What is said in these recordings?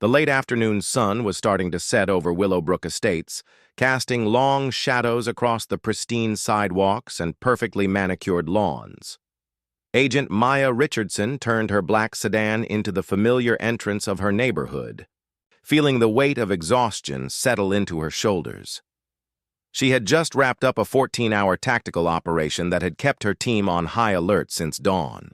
The late afternoon sun was starting to set over Willowbrook Estates, casting long shadows across the pristine sidewalks and perfectly manicured lawns. Agent Maya Richardson turned her black sedan into the familiar entrance of her neighborhood, feeling the weight of exhaustion settle into her shoulders. She had just wrapped up a 14-hour tactical operation that had kept her team on high alert since dawn.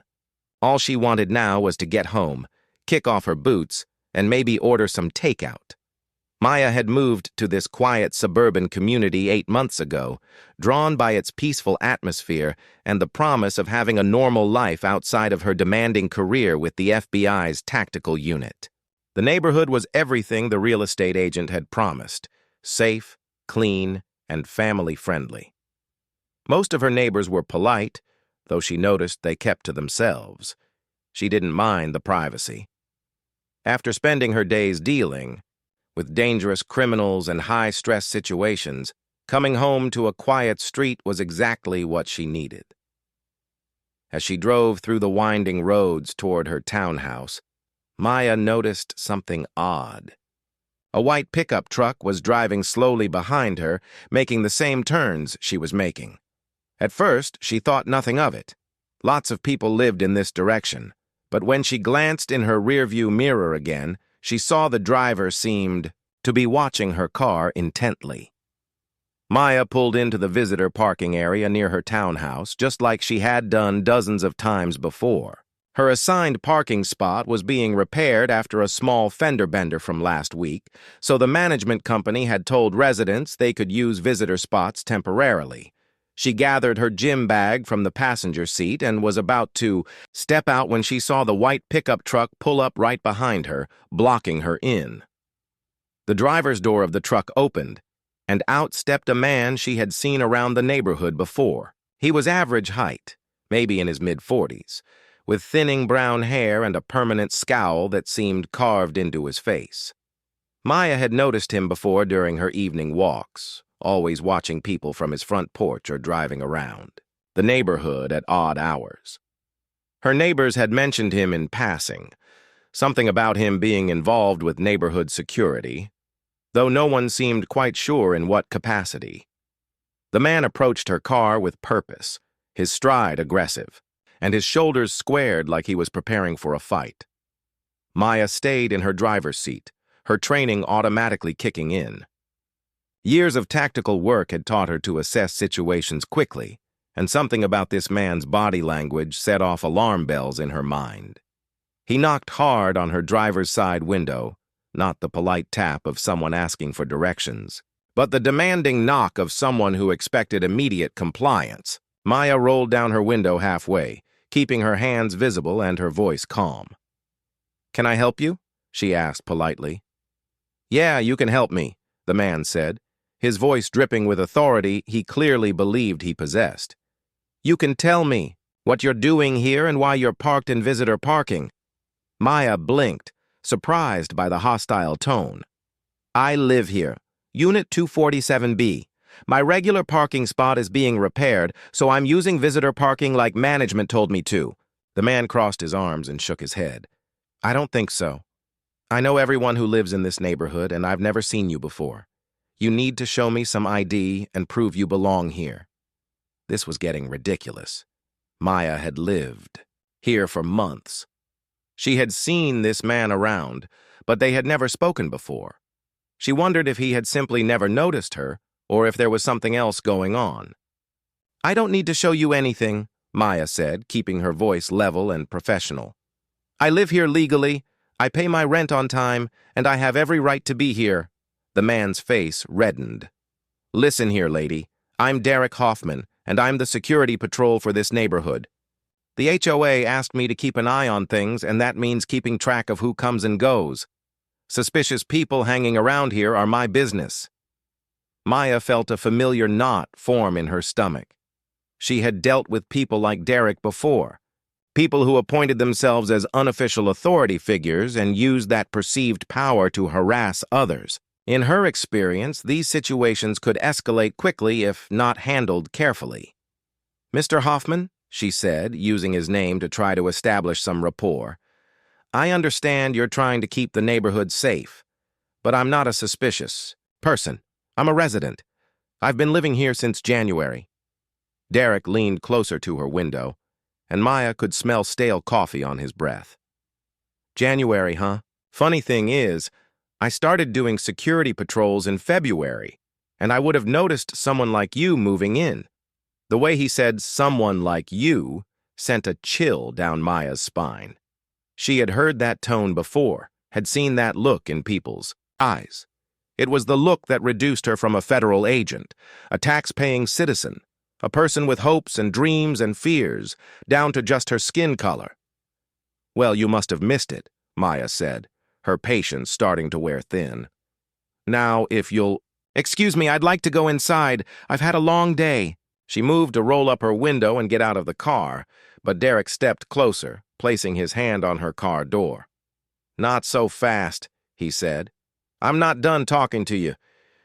All she wanted now was to get home, kick off her boots, and maybe order some takeout. Maya had moved to this quiet suburban community 8 months ago, drawn by its peaceful atmosphere and the promise of having a normal life outside of her demanding career with the FBI's tactical unit. The neighborhood was everything the real estate agent had promised: safe, clean, and family-friendly. Most of her neighbors were polite, though she noticed they kept to themselves. She didn't mind the privacy. After spending her days dealing with dangerous criminals and high-stress situations, coming home to a quiet street was exactly what she needed. As she drove through the winding roads toward her townhouse, Maya noticed something odd. A white pickup truck was driving slowly behind her, making the same turns she was making. At first, she thought nothing of it. Lots of people lived in this direction, but when she glanced in her rearview mirror again, she saw the driver seemed to be watching her car intently. Maya pulled into the visitor parking area near her townhouse, just like she had done dozens of times before. Her assigned parking spot was being repaired after a small fender bender from last week, so the management company had told residents they could use visitor spots temporarily. She gathered her gym bag from the passenger seat and was about to step out when she saw the white pickup truck pull up right behind her, blocking her in. The driver's door of the truck opened, and out stepped a man she had seen around the neighborhood before. He was average height, maybe in his mid-40s, with thinning brown hair and a permanent scowl that seemed carved into his face. Maya had noticed him before during her evening walks, always watching people from his front porch or driving around the neighborhood at odd hours. Her neighbors had mentioned him in passing, something about him being involved with neighborhood security, though no one seemed quite sure in what capacity. The man approached her car with purpose, his stride aggressive, and his shoulders squared like he was preparing for a fight. Maya stayed in her driver's seat, her training automatically kicking in. Years of tactical work had taught her to assess situations quickly, and something about this man's body language set off alarm bells in her mind. He knocked hard on her driver's side window, not the polite tap of someone asking for directions, but the demanding knock of someone who expected immediate compliance. Maya rolled down her window halfway, keeping her hands visible and her voice calm. "Can I help you?" she asked politely. "Yeah, you can help me," the man said, his voice dripping with authority he clearly believed he possessed. "You can tell me what you're doing here and why you're parked in visitor parking." Maya blinked, surprised by the hostile tone. "I live here, Unit 247B. My regular parking spot is being repaired, so I'm using visitor parking like management told me to." The man crossed his arms and shook his head. "I don't think so. I know everyone who lives in this neighborhood, and I've never seen you before. You need to show me some ID and prove you belong here." This was getting ridiculous. Maya had lived here for months. She had seen this man around, but they had never spoken before. She wondered if he had simply never noticed her, or if there was something else going on. "I don't need to show you anything," Maya said, keeping her voice level and professional. "I live here legally, I pay my rent on time, and I have every right to be here." The man's face reddened. "Listen here, lady. I'm Derek Hoffman, and I'm the security patrol for this neighborhood. The HOA asked me to keep an eye on things, and that means keeping track of who comes and goes. Suspicious people hanging around here are my business." Maya felt a familiar knot form in her stomach. She had dealt with people like Derek before, people who appointed themselves as unofficial authority figures and used that perceived power to harass others. In her experience, these situations could escalate quickly if not handled carefully. "Mr. Hoffman," she said, using his name to try to establish some rapport, I understand you're trying to keep the neighborhood safe, but I'm not a suspicious person. I'm a resident. I've been living here since January. Derek leaned closer to her window, and Maya could smell stale coffee on his breath. January, huh? Funny thing is, I started doing security patrols in February, and I would have noticed someone like you moving in. The way he said someone like you sent a chill down Maya's spine. She had heard that tone before, had seen that look in people's eyes. It was the look that reduced her from a federal agent, a tax-paying citizen, a person with hopes and dreams and fears, down to just her skin color. Well, you must have missed it, Maya said, her patience starting to wear thin. Now, if you'll... Excuse me, I'd like to go inside. I've had a long day. She moved to roll up her window and get out of the car, but Derek stepped closer, placing his hand on her car door. Not so fast, he said. I'm not done talking to you.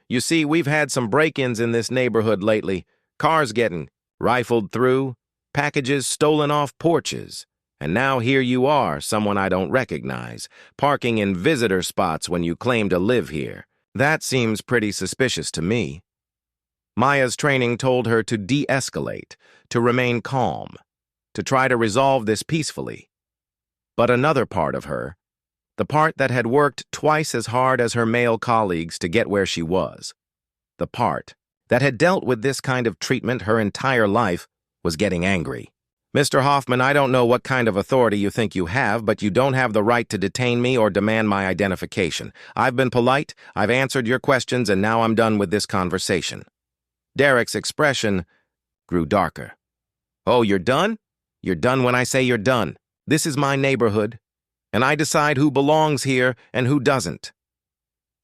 You see, we've had some break-ins in this neighborhood lately. Cars getting rifled through, packages stolen off porches. And now here you are, someone I don't recognize, parking in visitor spots when you claim to live here. That seems pretty suspicious to me. Maya's training told her to de-escalate, to remain calm, to try to resolve this peacefully. But another part of her, the part that had worked twice as hard as her male colleagues to get where she was, the part that had dealt with this kind of treatment her entire life, was getting angry. Mr. Hoffman, I don't know what kind of authority you think you have, but you don't have the right to detain me or demand my identification. I've been polite, I've answered your questions, and now I'm done with this conversation. Derek's expression grew darker. Oh, you're done? You're done when I say you're done. This is my neighborhood, and I decide who belongs here and who doesn't.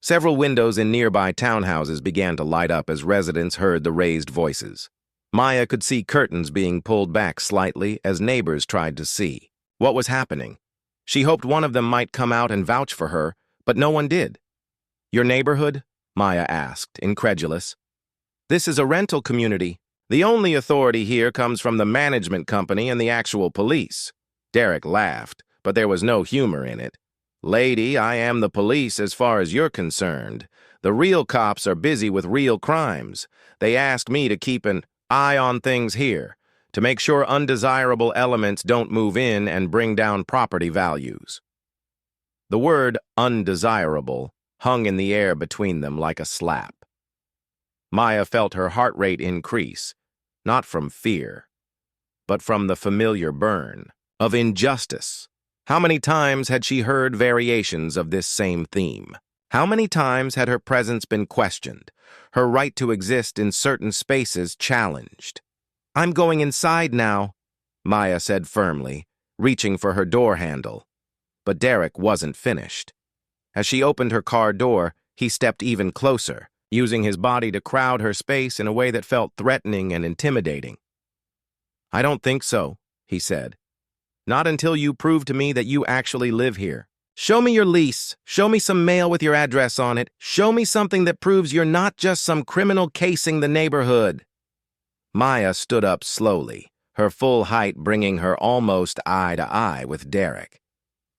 Several windows in nearby townhouses began to light up as residents heard the raised voices. Maya could see curtains being pulled back slightly as neighbors tried to see what was happening. She hoped one of them might come out and vouch for her, but no one did. Your neighborhood? Maya asked, incredulous. This is a rental community. The only authority here comes from the management company and the actual police. Derek laughed, but there was no humor in it. Lady, I am the police as far as you're concerned. The real cops are busy with real crimes. They asked me to keep an eye on things here, to make sure undesirable elements don't move in and bring down property values. The word undesirable hung in the air between them like a slap. Maya felt her heart rate increase, not from fear, but from the familiar burn of injustice. How many times had she heard variations of this same theme? How many times had her presence been questioned, her right to exist in certain spaces challenged? I'm going inside now, Maya said firmly, reaching for her door handle. But Derek wasn't finished. As she opened her car door, he stepped even closer, using his body to crowd her space in a way that felt threatening and intimidating. I don't think so, he said. Not until you prove to me that you actually live here. Show me your lease. Show me some mail with your address on it. Show me something that proves you're not just some criminal casing the neighborhood. Maya stood up slowly, her full height bringing her almost eye to eye with Derek.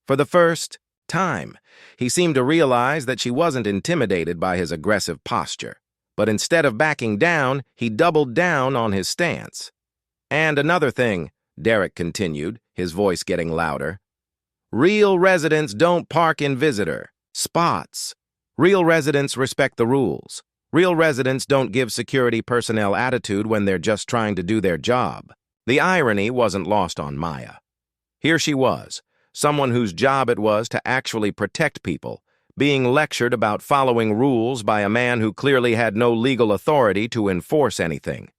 For the first time, he seemed to realize that she wasn't intimidated by his aggressive posture, but instead of backing down, he doubled down on his stance. And another thing, Derek continued, his voice getting louder. Real residents don't park in visitor spots. Real residents respect the rules. Real residents don't give security personnel attitude when they're just trying to do their job. The irony wasn't lost on Maya. Here she was, someone whose job it was to actually protect people, being lectured about following rules by a man who clearly had no legal authority to enforce anything.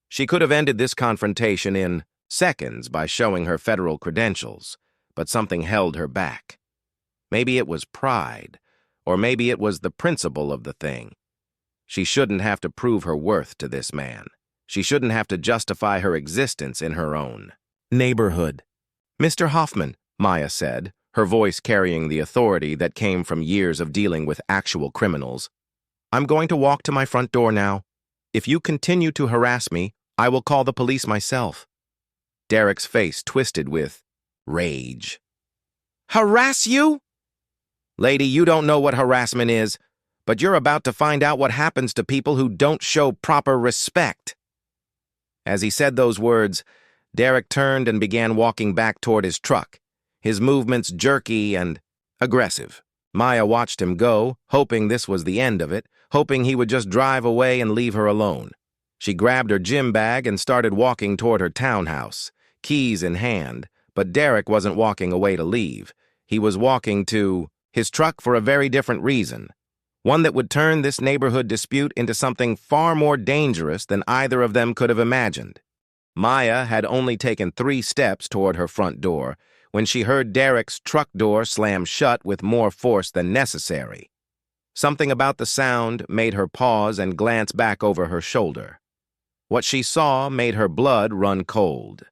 She could have ended this confrontation in seconds by showing her federal credentials, but something held her back. Maybe it was pride, or maybe it was the principle of the thing. She shouldn't have to prove her worth to this man. She shouldn't have to justify her existence in her own neighborhood. Mr. Hoffman, Maya said, her voice carrying the authority that came from years of dealing with actual criminals. I'm going to walk to my front door now. If you continue to harass me, I will call the police myself. Derek's face twisted with rage. Harass you? Lady, you don't know what harassment is, but you're about to find out what happens to people who don't show proper respect. As he said those words, Derek turned and began walking back toward his truck, his movements jerky and aggressive. Maya watched him go, hoping this was the end of it, hoping he would just drive away and leave her alone. She grabbed her gym bag and started walking toward her townhouse, keys in hand, but Derek wasn't walking away to leave. He was walking to his truck for a very different reason, one that would turn this neighborhood dispute into something far more dangerous than either of them could have imagined. Maya had only taken 3 steps toward her front door when she heard Derek's truck door slam shut with more force than necessary. Something about the sound made her pause and glance back over her shoulder. What she saw made her blood run cold.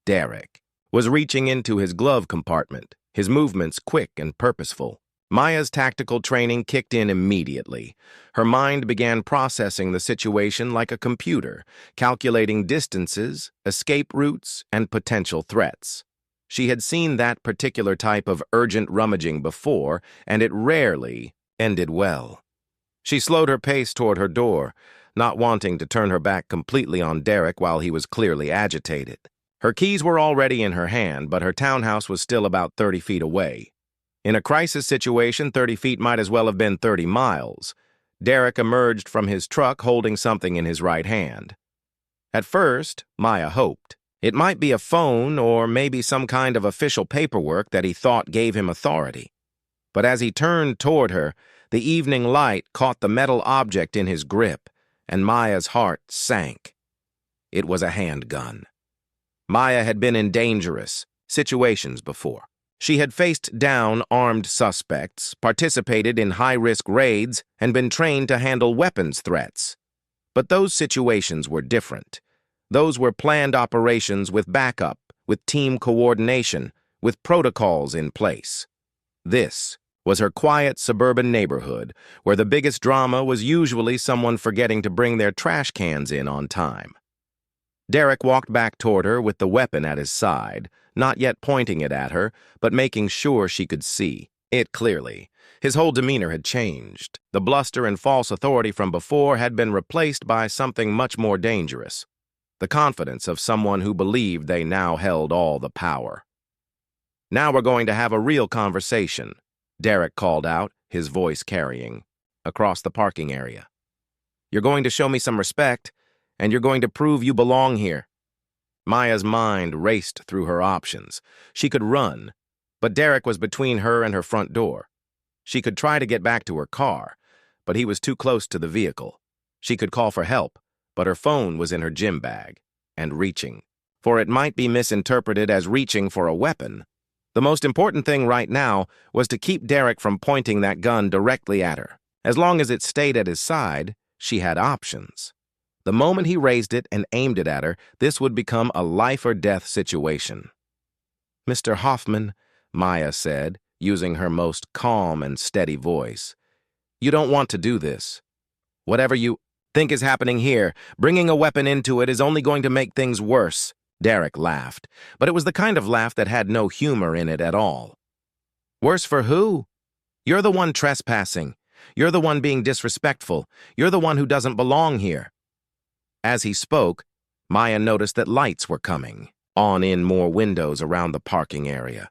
Derek was reaching into his glove compartment, his movements quick and purposeful. Maya's tactical training kicked in immediately. Her mind began processing the situation like a computer, calculating distances, escape routes, and potential threats. She had seen that particular type of urgent rummaging before, and it rarely ended well. She slowed her pace toward her door, not wanting to turn her back completely on Derek while he was clearly agitated. Her keys were already in her hand, but her townhouse was still about 30 feet away. In a crisis situation, 30 feet might as well have been 30 miles. Derek emerged from his truck holding something in his right hand. At first, Maya hoped. It might be a phone or maybe some kind of official paperwork that he thought gave him authority. But as he turned toward her, the evening light caught the metal object in his grip, and Maya's heart sank. It was a handgun. Maya had been in dangerous situations before. She had faced down armed suspects, participated in high-risk raids, and been trained to handle weapons threats. But those situations were different. Those were planned operations with backup, with team coordination, with protocols in place. This was her quiet suburban neighborhood, where the biggest drama was usually someone forgetting to bring their trash cans in on time. Derek walked back toward her with the weapon at his side, not yet pointing it at her, but making sure she could see it clearly. His whole demeanor had changed. The bluster and false authority from before had been replaced by something much more dangerous. The confidence of someone who believed they now held all the power. "Now we're going to have a real conversation," Derek called out, his voice carrying, across the parking area. "You're going to show me some respect, and you're going to prove you belong here." Maya's mind raced through her options. She could run, but Derek was between her and her front door. She could try to get back to her car, but he was too close to the vehicle. She could call for help, but her phone was in her gym bag, and reaching, for it might be misinterpreted as reaching for a weapon. The most important thing right now was to keep Derek from pointing that gun directly at her. As long as it stayed at his side, she had options. The moment he raised it and aimed it at her, this would become a life-or-death situation. "Mr. Hoffman," Maya said, using her most calm and steady voice, "you don't want to do this. Whatever you think is happening here, bringing a weapon into it is only going to make things worse." Derek laughed, but it was the kind of laugh that had no humor in it at all. "Worse for who? You're the one trespassing. You're the one being disrespectful. You're the one who doesn't belong here." As he spoke, Maya noticed that lights were coming on in more windows around the parking area.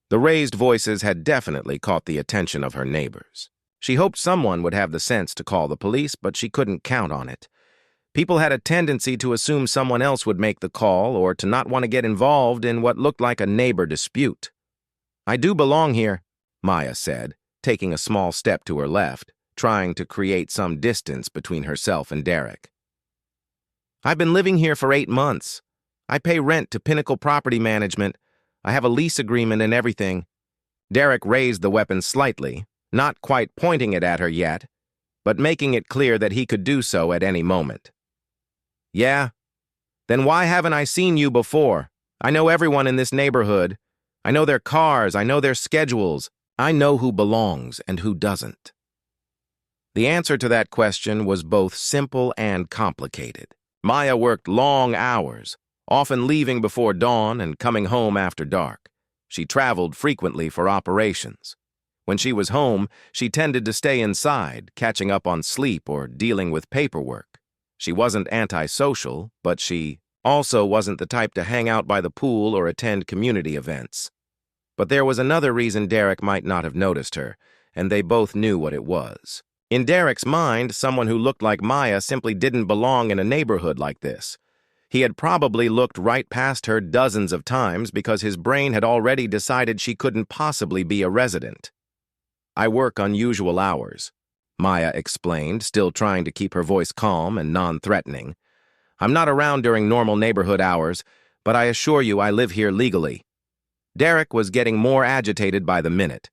The raised voices had definitely caught the attention of her neighbors. She hoped someone would have the sense to call the police, but she couldn't count on it. People had a tendency to assume someone else would make the call or to not want to get involved in what looked like a neighbor dispute. "I do belong here," Maya said, taking a small step to her left, trying to create some distance between herself and Derek. "I've been living here for 8 months. I pay rent to Pinnacle Property Management. I have a lease agreement and everything." Derek raised the weapon slightly, not quite pointing it at her yet, but making it clear that he could do so at any moment. "Yeah? Then why haven't I seen you before? I know everyone in this neighborhood. I know their cars, I know their schedules. I know who belongs and who doesn't." The answer to that question was both simple and complicated. Maya worked long hours, often leaving before dawn and coming home after dark. She traveled frequently for operations. When she was home, she tended to stay inside, catching up on sleep or dealing with paperwork. She wasn't antisocial, but she also wasn't the type to hang out by the pool or attend community events. But there was another reason Derek might not have noticed her, and they both knew what it was. In Derek's mind, someone who looked like Maya simply didn't belong in a neighborhood like this. He had probably looked right past her dozens of times because his brain had already decided she couldn't possibly be a resident. "I work unusual hours," Maya explained, still trying to keep her voice calm and non-threatening. "I'm not around during normal neighborhood hours, but I assure you I live here legally." Derek was getting more agitated by the minute.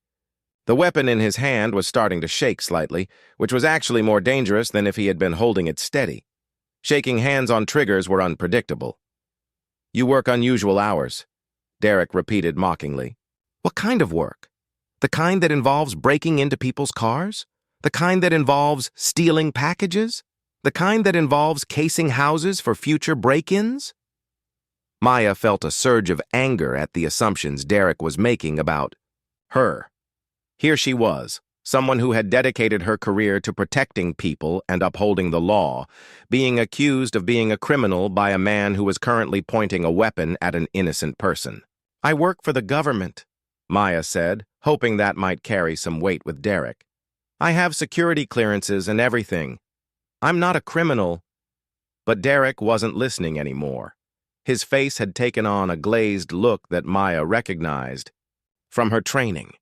The weapon in his hand was starting to shake slightly, which was actually more dangerous than if he had been holding it steady. Shaking hands on triggers were unpredictable. "You work unusual hours," Derek repeated mockingly. "What kind of work? The kind that involves breaking into people's cars? The kind that involves stealing packages? The kind that involves casing houses for future break-ins?" Maya felt a surge of anger at the assumptions Derek was making about her. Here she was, someone who had dedicated her career to protecting people and upholding the law, being accused of being a criminal by a man who was currently pointing a weapon at an innocent person. "I work for the government," Maya said, hoping that might carry some weight with Derek. "I have security clearances and everything. I'm not a criminal." But Derek wasn't listening anymore. His face had taken on a glazed look that Maya recognized from her training.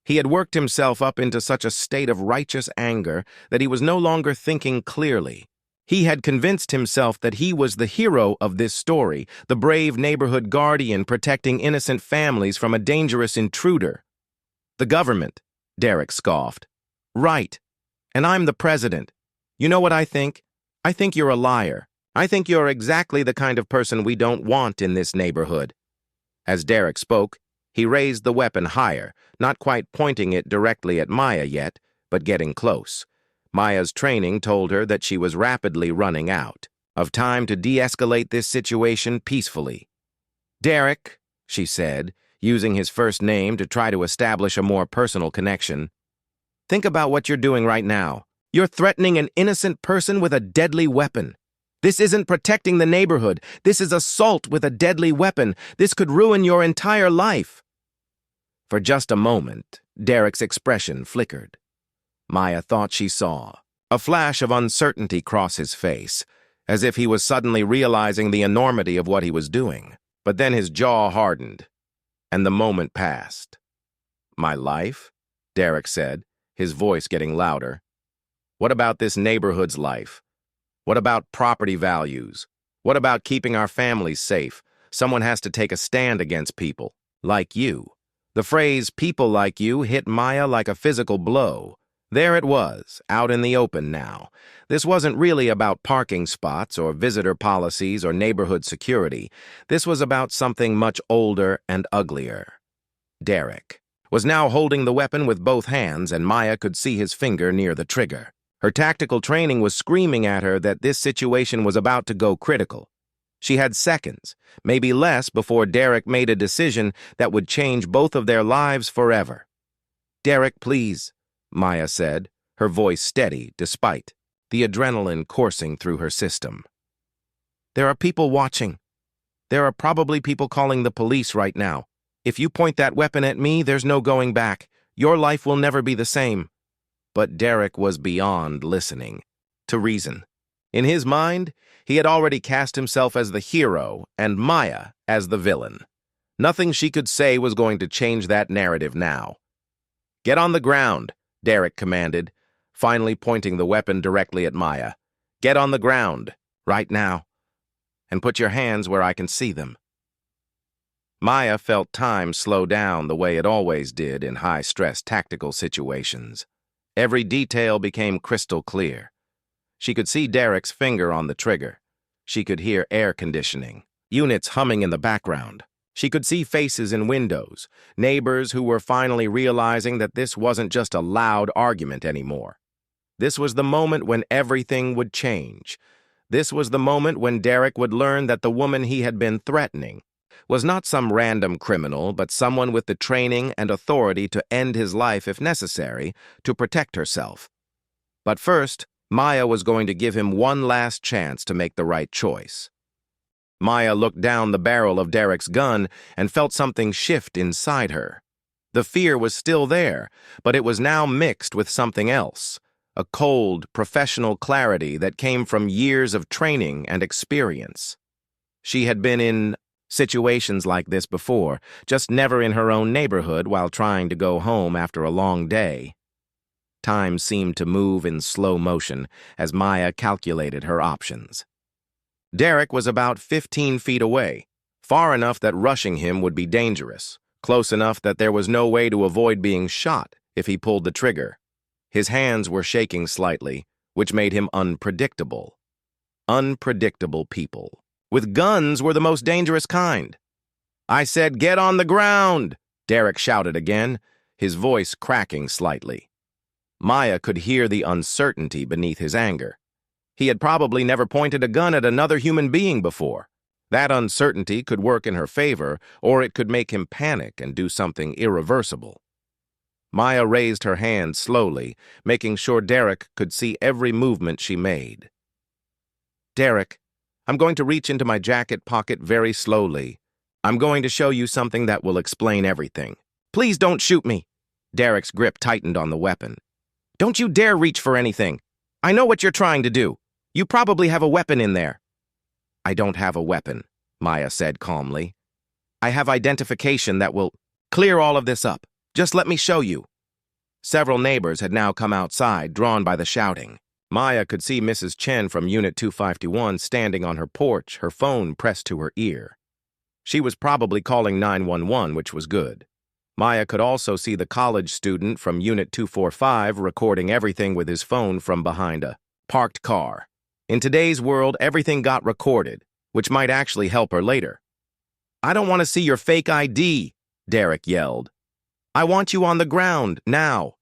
He had worked himself up into such a state of righteous anger that he was no longer thinking clearly. He had convinced himself that he was the hero of this story, the brave neighborhood guardian protecting innocent families from a dangerous intruder. "The government," Derek scoffed. "Right. And I'm the president. You know what I think? I think you're a liar. I think you're exactly the kind of person we don't want in this neighborhood." As Derek spoke, he raised the weapon higher, not quite pointing it directly at Maya yet, but getting close. Maya's training told her that she was rapidly running out of time to de-escalate this situation peacefully. "Derek," she said, using his first name to try to establish a more personal connection, "think about what you're doing right now. You're threatening an innocent person with a deadly weapon. This isn't protecting the neighborhood. This is assault with a deadly weapon. This could ruin your entire life." For just a moment, Derek's expression flickered. Maya thought she saw a flash of uncertainty cross his face, as if he was suddenly realizing the enormity of what he was doing. But then his jaw hardened, and the moment passed. "My life?" Derek said, his voice getting louder. "What about this neighborhood's life? What about property values? What about keeping our families safe? Someone has to take a stand against people like you." The phrase "people like you" hit Maya like a physical blow. There it was, out in the open now. This wasn't really about parking spots or visitor policies or neighborhood security. This was about something much older and uglier. Derek was now holding the weapon with both hands, and Maya could see his finger near the trigger. Her tactical training was screaming at her that this situation was about to go critical. She had seconds, maybe less, before Derek made a decision that would change both of their lives forever. "Derek, please," Maya said, her voice steady despite the adrenaline coursing through her system. "There are people watching. There are probably people calling the police right now. If you point that weapon at me, there's no going back. Your life will never be the same." But Derek was beyond listening to reason. In his mind, he had already cast himself as the hero and Maya as the villain. Nothing she could say was going to change that narrative now. "Get on the ground," Derek commanded, finally pointing the weapon directly at Maya. "Get on the ground, right now, and put your hands where I can see them." Maya felt time slow down the way it always did in high-stress tactical situations. Every detail became crystal clear. She could see Derek's finger on the trigger. She could hear air conditioning, units humming in the background. She could see faces in windows, neighbors who were finally realizing that this wasn't just a loud argument anymore. This was the moment when everything would change. This was the moment when Derek would learn that the woman he had been threatening, was not some random criminal, but someone with the training and authority to end his life if necessary, to protect herself. But first, Maya was going to give him one last chance to make the right choice. Maya looked down the barrel of Derek's gun and felt something shift inside her. The fear was still there, but it was now mixed with something else, a cold, professional clarity that came from years of training and experience. She had been in situations like this before, just never in her own neighborhood while trying to go home after a long day. Time seemed to move in slow motion as Maya calculated her options. Derek was about 15 feet away, far enough that rushing him would be dangerous, close enough that there was no way to avoid being shot if he pulled the trigger. His hands were shaking slightly, which made him unpredictable. Unpredictable people with guns were the most dangerous kind. "I said, get on the ground!" Derek shouted again, his voice cracking slightly. Maya could hear the uncertainty beneath his anger. He had probably never pointed a gun at another human being before. That uncertainty could work in her favor, or it could make him panic and do something irreversible. Maya raised her hand slowly, making sure Derek could see every movement she made. "Derek, I'm going to reach into my jacket pocket very slowly. I'm going to show you something that will explain everything. Please don't shoot me." Derek's grip tightened on the weapon. "Don't you dare reach for anything. I know what you're trying to do. You probably have a weapon in there." "I don't have a weapon," Maya said calmly. "I have identification that will clear all of this up. Just let me show you." Several neighbors had now come outside, drawn by the shouting. Maya could see Mrs. Chen from Unit 251 standing on her porch, her phone pressed to her ear. She was probably calling 911, which was good. Maya could also see the college student from Unit 245 recording everything with his phone from behind a parked car. In today's world, everything got recorded, which might actually help her later. "I don't want to see your fake ID," Derek yelled. "I want you on the ground, now."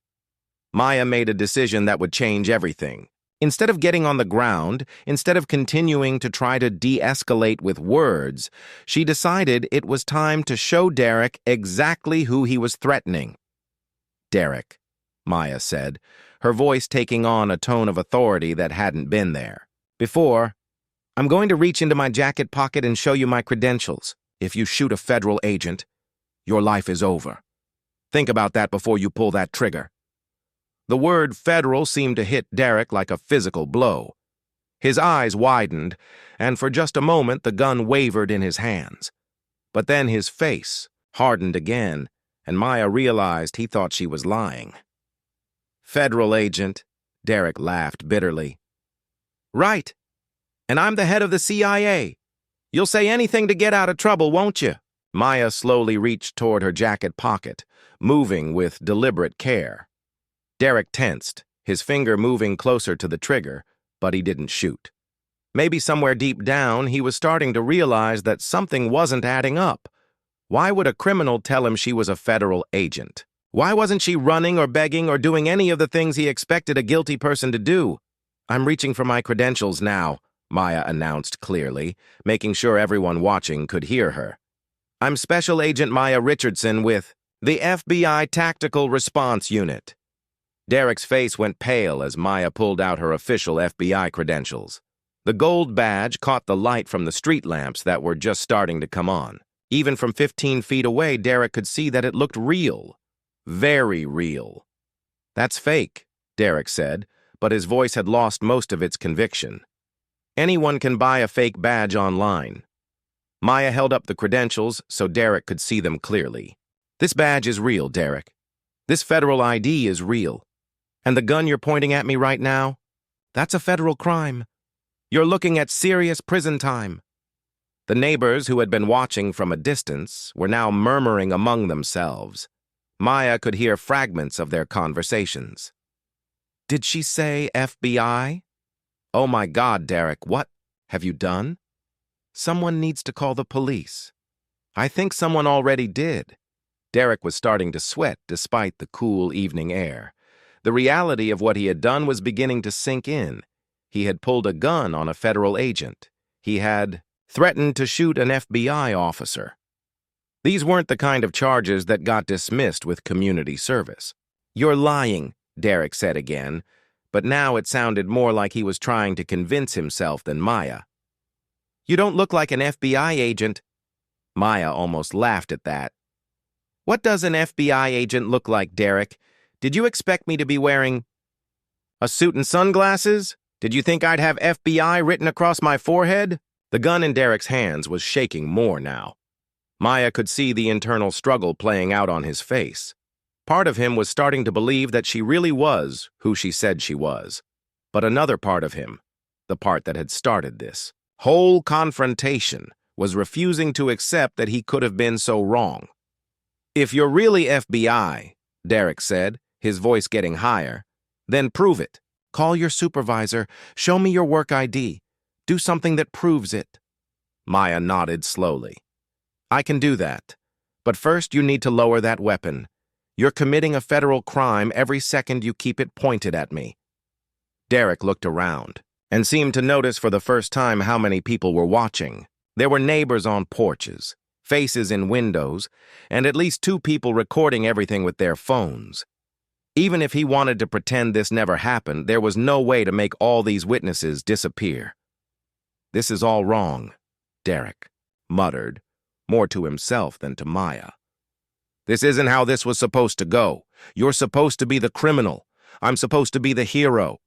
Maya made a decision that would change everything. Instead of getting on the ground, instead of continuing to try to de-escalate with words, she decided it was time to show Derek exactly who he was threatening. "Derek," Maya said, her voice taking on a tone of authority that hadn't been there before, "I'm going to reach into my jacket pocket and show you my credentials. If you shoot a federal agent, your life is over. Think about that before you pull that trigger." The word federal seemed to hit Derek like a physical blow. His eyes widened, and for just a moment the gun wavered in his hands. But then his face hardened again, and Maya realized he thought she was lying. "Federal agent," Derek laughed bitterly. "Right. And I'm the head of the CIA. You'll say anything to get out of trouble, won't you?" Maya slowly reached toward her jacket pocket, moving with deliberate care. Derek tensed, his finger moving closer to the trigger, but he didn't shoot. Maybe somewhere deep down, he was starting to realize that something wasn't adding up. Why would a criminal tell him she was a federal agent? Why wasn't she running or begging or doing any of the things he expected a guilty person to do? "I'm reaching for my credentials now," Maya announced clearly, making sure everyone watching could hear her. "I'm Special Agent Maya Richardson with the FBI Tactical Response Unit." Derek's face went pale as Maya pulled out her official FBI credentials. The gold badge caught the light from the street lamps that were just starting to come on. Even from 15 feet away, Derek could see that it looked real. Very real. "That's fake," Derek said, but his voice had lost most of its conviction. "Anyone can buy a fake badge online." Maya held up the credentials so Derek could see them clearly. "This badge is real, Derek. This federal ID is real. And the gun you're pointing at me right now? That's a federal crime. You're looking at serious prison time." The neighbors who had been watching from a distance were now murmuring among themselves. Maya could hear fragments of their conversations. "Did she say FBI? Oh my God, Derek, what have you done? Someone needs to call the police." "I think someone already did." Derek was starting to sweat despite the cool evening air. The reality of what he had done was beginning to sink in. He had pulled a gun on a federal agent. He had threatened to shoot an FBI officer. These weren't the kind of charges that got dismissed with community service. "You're lying," Derek said again, but now it sounded more like he was trying to convince himself than Maya. "You don't look like an FBI agent." Maya almost laughed at that. "What does an FBI agent look like, Derek? Did you expect me to be wearing a suit and sunglasses? Did you think I'd have FBI written across my forehead?" The gun in Derek's hands was shaking more now. Maya could see the internal struggle playing out on his face. Part of him was starting to believe that she really was who she said she was. But another part of him, the part that had started this whole confrontation, was refusing to accept that he could have been so wrong. "If you're really FBI," Derek said, his voice getting higher, "then prove it. Call your supervisor. Show me your work ID. Do something that proves it." Maya nodded slowly. "I can do that. But first you need to lower that weapon. You're committing a federal crime every second you keep it pointed at me." Derek looked around and seemed to notice for the first time how many people were watching. There were neighbors on porches, faces in windows, and at least 2 people recording everything with their phones. Even if he wanted to pretend this never happened, there was no way to make all these witnesses disappear. "This is all wrong," Derek muttered, more to himself than to Maya. "This isn't how this was supposed to go. You're supposed to be the criminal. I'm supposed to be the hero."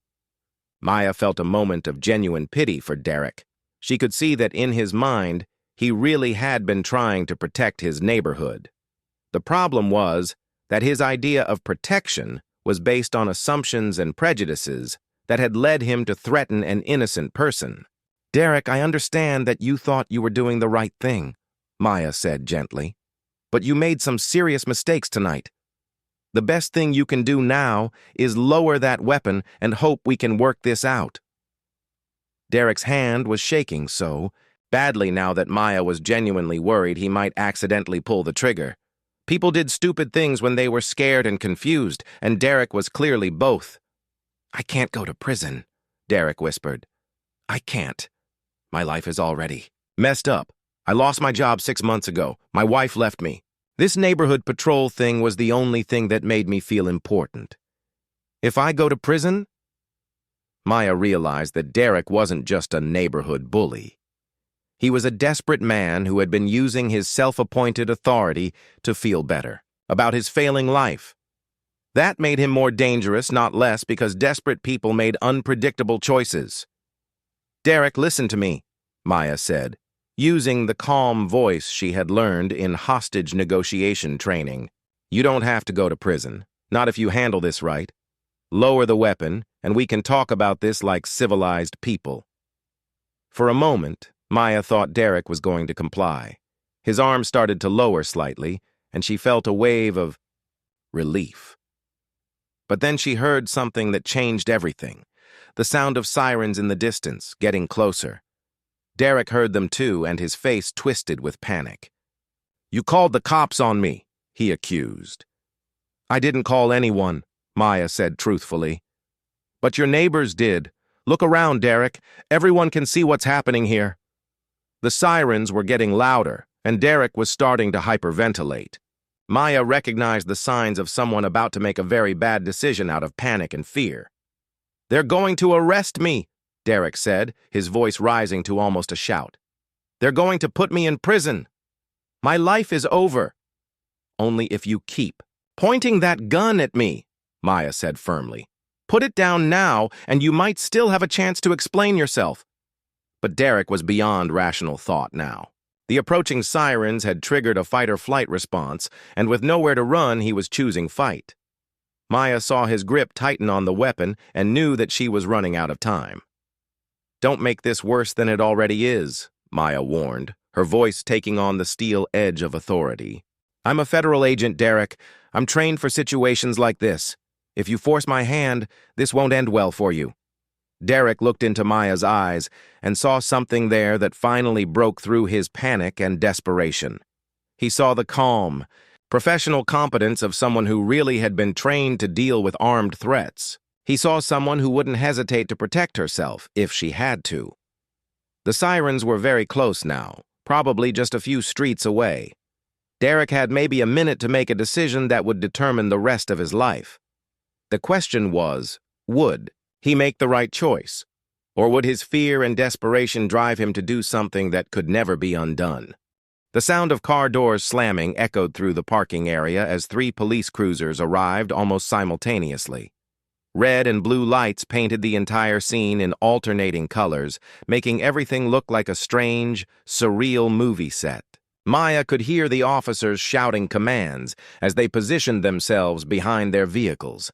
Maya felt a moment of genuine pity for Derek. She could see that in his mind, he really had been trying to protect his neighborhood. The problem was that his idea of protection was based on assumptions and prejudices that had led him to threaten an innocent person. "Derek, I understand that you thought you were doing the right thing," Maya said gently. "But you made some serious mistakes tonight. The best thing you can do now is lower that weapon and hope we can work this out." Derek's hand was shaking so badly now that Maya was genuinely worried he might accidentally pull the trigger. People did stupid things when they were scared and confused, and Derek was clearly both. "I can't go to prison," Derek whispered. "I can't. My life is already messed up. I lost my job 6 months ago. My wife left me. This neighborhood patrol thing was the only thing that made me feel important. If I go to prison..." Maya realized that Derek wasn't just a neighborhood bully. He was a desperate man who had been using his self-appointed authority to feel better about his failing life. That made him more dangerous, not less, because desperate people made unpredictable choices. "Derek, listen to me," Maya said, using the calm voice she had learned in hostage negotiation training. "You don't have to go to prison, not if you handle this right. Lower the weapon, and we can talk about this like civilized people." For a moment, Maya thought Derek was going to comply. His arm started to lower slightly, and she felt a wave of relief. But then she heard something that changed everything. The sound of sirens in the distance, getting closer. Derek heard them too, and his face twisted with panic. "You called the cops on me," he accused. "I didn't call anyone," Maya said truthfully. "But your neighbors did. Look around, Derek. Everyone can see what's happening here." The sirens were getting louder, and Derek was starting to hyperventilate. Maya recognized the signs of someone about to make a very bad decision out of panic and fear. "They're going to arrest me," Derek said, his voice rising to almost a shout. "They're going to put me in prison. My life is over." "Only if you keep pointing that gun at me," Maya said firmly. "Put it down now, and you might still have a chance to explain yourself." But Derek was beyond rational thought now. The approaching sirens had triggered a fight-or-flight response, and with nowhere to run, he was choosing fight. Maya saw his grip tighten on the weapon and knew that she was running out of time. "Don't make this worse than it already is," Maya warned, her voice taking on the steel edge of authority. "I'm a federal agent, Derek. I'm trained for situations like this. If you force my hand, this won't end well for you." Derek looked into Maya's eyes and saw something there that finally broke through his panic and desperation. He saw the calm, professional competence of someone who really had been trained to deal with armed threats. He saw someone who wouldn't hesitate to protect herself if she had to. The sirens were very close now, probably just a few streets away. Derek had maybe a minute to make a decision that would determine the rest of his life. The question was, would he make the right choice? Or would his fear and desperation drive him to do something that could never be undone? The sound of car doors slamming echoed through the parking area as 3 police cruisers arrived almost simultaneously. Red and blue lights painted the entire scene in alternating colors, making everything look like a strange, surreal movie set. Maya could hear the officers shouting commands as they positioned themselves behind their vehicles,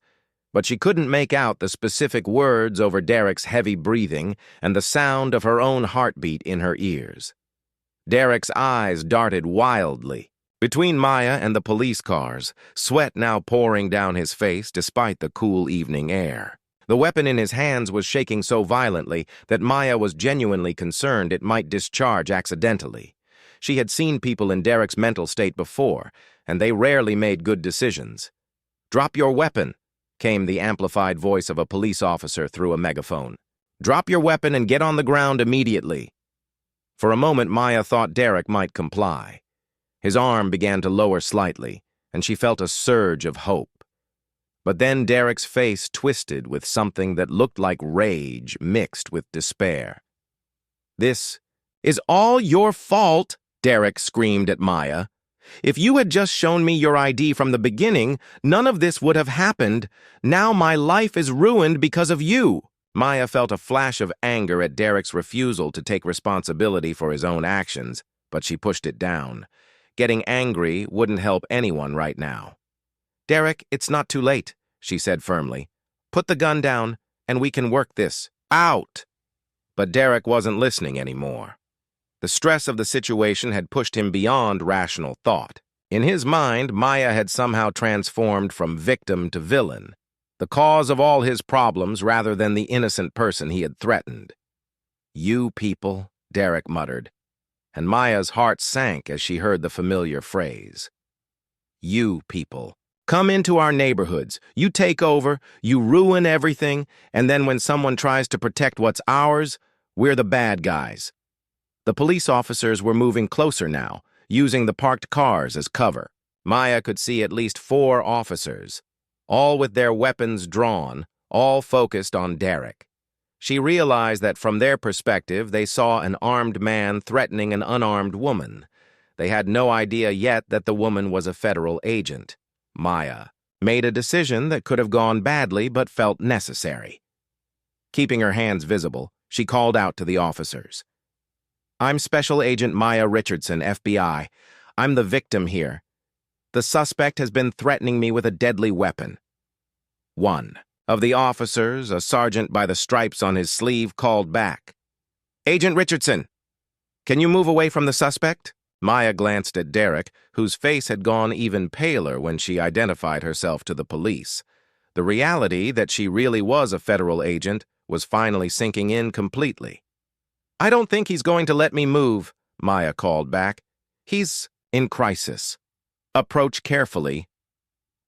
but she couldn't make out the specific words over Derek's heavy breathing and the sound of her own heartbeat in her ears. Derek's eyes darted wildly between Maya and the police cars, sweat now pouring down his face despite the cool evening air. The weapon in his hands was shaking so violently that Maya was genuinely concerned it might discharge accidentally. She had seen people in Derek's mental state before, and they rarely made good decisions. "Drop your weapon," came the amplified voice of a police officer through a megaphone. "Drop your weapon and get on the ground immediately." For a moment, Maya thought Derek might comply. His arm began to lower slightly, and she felt a surge of hope. But then Derek's face twisted with something that looked like rage mixed with despair. "This is all your fault," Derek screamed at Maya. "If you had just shown me your ID from the beginning, none of this would have happened. Now my life is ruined because of you." Maya felt a flash of anger at Derek's refusal to take responsibility for his own actions, but she pushed it down. Getting angry wouldn't help anyone right now. "Derek, it's not too late," she said firmly. "Put the gun down, and we can work this out." But Derek wasn't listening anymore. The stress of the situation had pushed him beyond rational thought. In his mind, Maya had somehow transformed from victim to villain, the cause of all his problems rather than the innocent person he had threatened. "You people," Derek muttered, and Maya's heart sank as she heard the familiar phrase. "You people. Come into our neighborhoods, you take over, you ruin everything, and then when someone tries to protect what's ours, we're the bad guys." The police officers were moving closer now, using the parked cars as cover. Maya could see at least 4 officers, all with their weapons drawn, all focused on Derek. She realized that from their perspective, they saw an armed man threatening an unarmed woman. They had no idea yet that the woman was a federal agent. Maya made a decision that could have gone badly but felt necessary. Keeping her hands visible, she called out to the officers. "I'm Special Agent Maya Richardson, FBI. I'm the victim here. The suspect has been threatening me with a deadly weapon." One of the officers, a sergeant by the stripes on his sleeve, called back. "Agent Richardson, can you move away from the suspect?" Maya glanced at Derek, whose face had gone even paler when she identified herself to the police. The reality that she really was a federal agent was finally sinking in completely. "I don't think he's going to let me move," Maya called back. "He's in crisis. Approach carefully."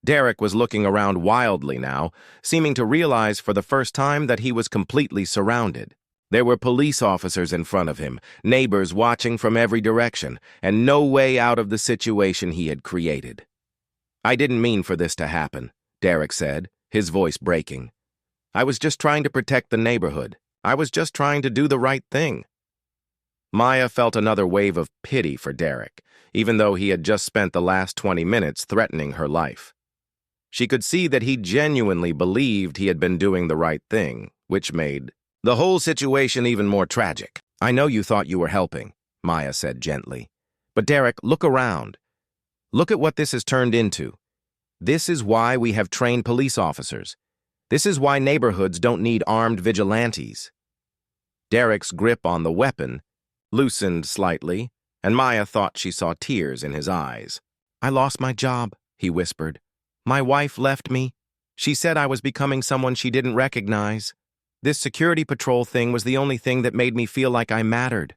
Derek was looking around wildly now, seeming to realize for the first time that he was completely surrounded. There were police officers in front of him, neighbors watching from every direction, and no way out of the situation he had created. "I didn't mean for this to happen," Derek said, his voice breaking. "I was just trying to protect the neighborhood. I was just trying to do the right thing." Maya felt another wave of pity for Derek, even though he had just spent the last 20 minutes threatening her life. She could see that he genuinely believed he had been doing the right thing, which made the whole situation even more tragic. "I know you thought you were helping," Maya said gently. "But Derek, look around. Look at what this has turned into. This is why we have trained police officers. This is why neighborhoods don't need armed vigilantes." Derek's grip on the weapon loosened slightly, and Maya thought she saw tears in his eyes. "I lost my job," he whispered. "My wife left me. She said I was becoming someone she didn't recognize. This security patrol thing was the only thing that made me feel like I mattered."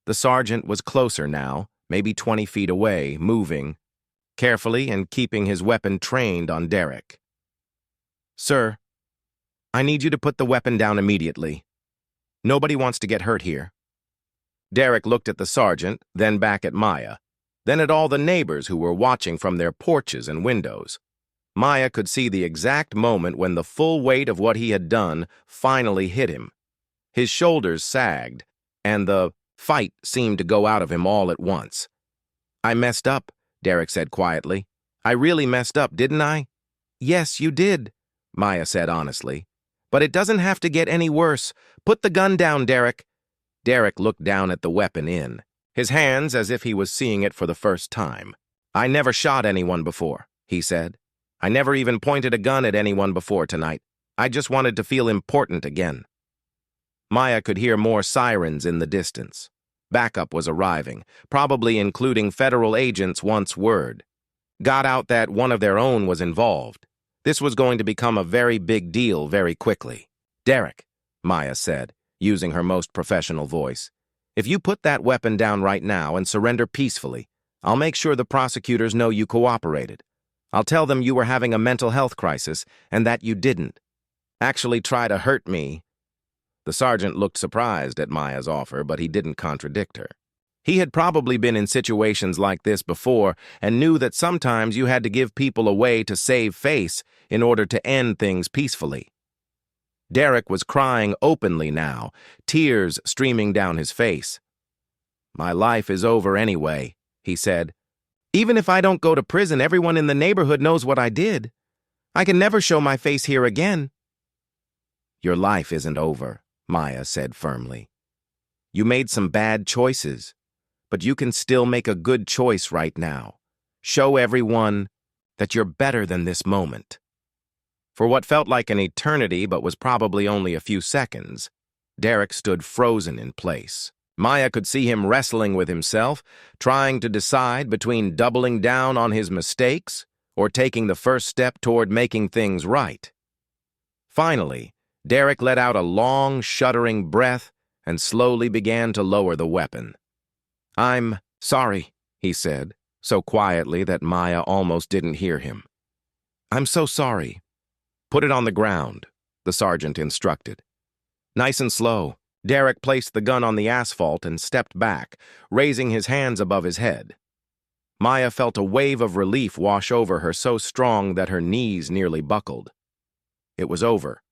The sergeant was closer now, maybe 20 feet away, moving, carefully and keeping his weapon trained on Derek. "Sir, I need you to put the weapon down immediately. Nobody wants to get hurt here." Derek looked at the sergeant, then back at Maya. then at all the neighbors who were watching from their porches and windows. Maya could see the exact moment when the full weight of what he had done finally hit him. His shoulders sagged, and the fight seemed to go out of him all at once. "I messed up," Derek said quietly. "I really messed up, didn't I?" "Yes, you did," Maya said honestly. "But it doesn't have to get any worse. Put the gun down, Derek." Derek looked down at the weapon his hands as if he was seeing it for the first time. "I never shot anyone before," he said. "I never even pointed a gun at anyone before tonight. I just wanted to feel important again." Maya could hear more sirens in the distance. Backup was arriving, probably including federal agents once word got out that one of their own was involved. This was going to become a very big deal very quickly. "Derek," Maya said, using her most professional voice, "if you put that weapon down right now and surrender peacefully, I'll make sure the prosecutors know you cooperated. I'll tell them you were having a mental health crisis and that you didn't actually try to hurt me." The sergeant looked surprised at Maya's offer, but he didn't contradict her. He had probably been in situations like this before and knew that sometimes you had to give people a way to save face in order to end things peacefully. Derek was crying openly now, tears streaming down his face. "My life is over anyway," he said. "Even if I don't go to prison, everyone in the neighborhood knows what I did. I can never show my face here again." "Your life isn't over," Maya said firmly. "You made some bad choices, but you can still make a good choice right now. Show everyone that you're better than this moment." For what felt like an eternity but was probably only a few seconds, Derek stood frozen in place. Maya could see him wrestling with himself, trying to decide between doubling down on his mistakes or taking the first step toward making things right. Finally, Derek let out a long, shuddering breath and slowly began to lower the weapon. "I'm sorry," he said, so quietly that Maya almost didn't hear him. "I'm so sorry." "Put it on the ground," the sergeant instructed. Nice and slow, Derek placed the gun on the asphalt and stepped back, raising his hands above his head. Maya felt a wave of relief wash over her so strong that her knees nearly buckled. It was over.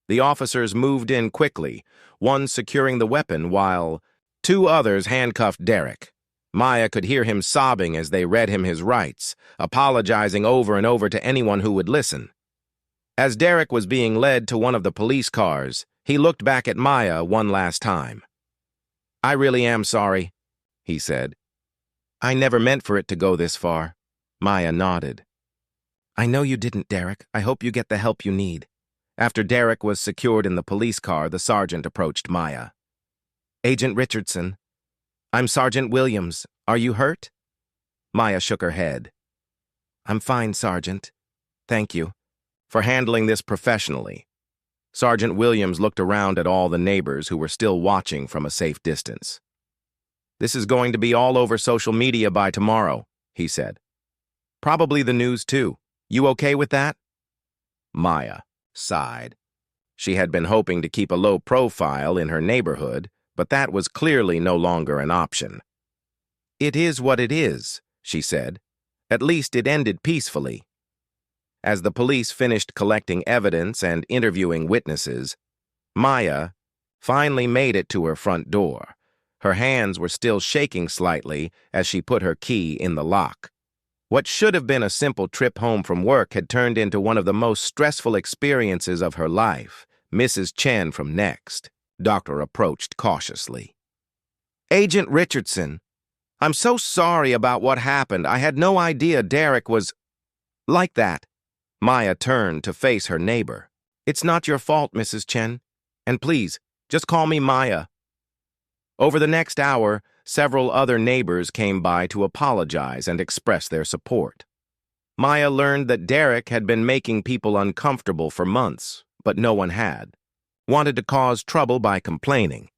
The officers moved in quickly, one securing the weapon while two others handcuffed Derek. Maya could hear him sobbing as they read him his rights, apologizing over and over to anyone who would listen. As Derek was being led to one of the police cars, he looked back at Maya one last time. "I really am sorry," he said. "I never meant for it to go this far." Maya nodded. "I know you didn't, Derek. I hope you get the help you need." After Derek was secured in the police car, the sergeant approached Maya. "Agent Richardson. I'm Sergeant Williams. Are you hurt?" Maya shook her head. "I'm fine, Sergeant. Thank you for handling this professionally." Sergeant Williams looked around at all the neighbors who were still watching from a safe distance. "This is going to be all over social media by tomorrow," he said. "Probably the news too. You okay with that?" Maya sighed. She had been hoping to keep a low profile in her neighborhood, but that was clearly no longer an option. "It is what it is," she said. "At least it ended peacefully." As the police finished collecting evidence and interviewing witnesses, Maya finally made it to her front door. Her hands were still shaking slightly as she put her key in the lock. What should have been a simple trip home from work had turned into one of the most stressful experiences of her life. Mrs. Chen from Next. Doctor approached cautiously. "Agent Richardson, I'm so sorry about what happened. I had no idea Derek was like that." Maya turned to face her neighbor. "It's not your fault, Mrs. Chen. And please, just call me Maya." Over the next hour, several other neighbors came by to apologize and express their support. Maya learned that Derek had been making people uncomfortable for months, but no one wanted to cause trouble by complaining.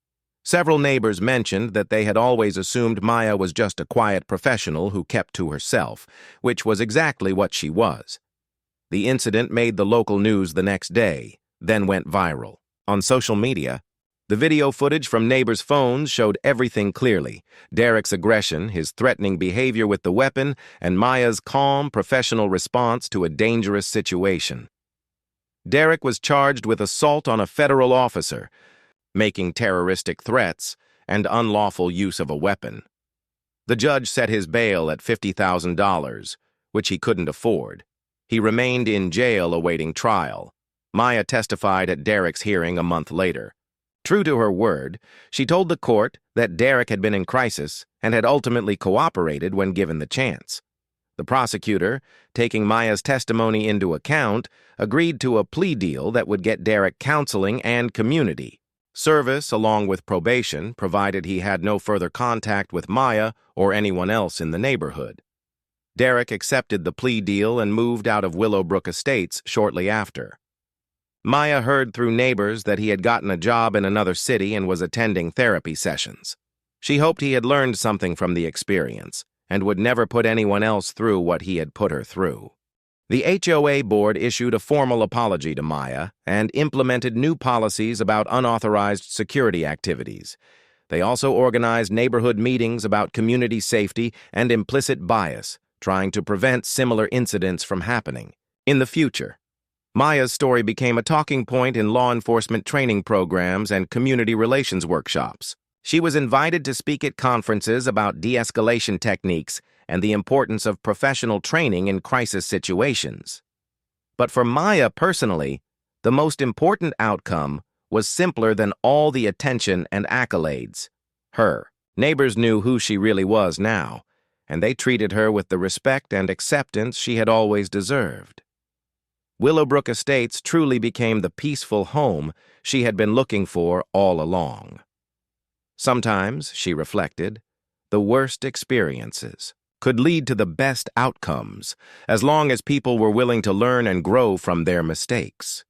Several neighbors mentioned that they had always assumed Maya was just a quiet professional who kept to herself, which was exactly what she was. The incident made the local news the next day, then went viral. On social media, The video footage from neighbors' phones showed everything clearly: Derek's aggression, his threatening behavior with the weapon, and Maya's calm, professional response to a dangerous situation. Derek was charged with assault on a federal officer, making terroristic threats, and unlawful use of a weapon. The judge set his bail at $50,000, which he couldn't afford. He remained in jail awaiting trial. Maya testified at Derek's hearing a month later. True to her word, she told the court that Derek had been in crisis and had ultimately cooperated when given the chance. The prosecutor, taking Maya's testimony into account, agreed to a plea deal that would get Derek counseling and community service along with probation, provided he had no further contact with Maya or anyone else in the neighborhood. Derek accepted the plea deal and moved out of Willowbrook Estates shortly after. Maya heard through neighbors that he had gotten a job in another city and was attending therapy sessions. She hoped he had learned something from the experience and would never put anyone else through what he had put her through. The HOA board issued a formal apology to Maya and implemented new policies about unauthorized security activities. They also organized neighborhood meetings about community safety and implicit bias, trying to prevent similar incidents from happening in the future. Maya's story became a talking point in law enforcement training programs and community relations workshops. She was invited to speak at conferences about de-escalation techniques and the importance of professional training in crisis situations. But for Maya personally, the most important outcome was simpler than all the attention and accolades: her. Neighbors knew who she really was now, and they treated her with the respect and acceptance she had always deserved. Willowbrook Estates truly became the peaceful home she had been looking for all along. Sometimes, she reflected, the worst experiences could lead to the best outcomes, as long as people were willing to learn and grow from their mistakes.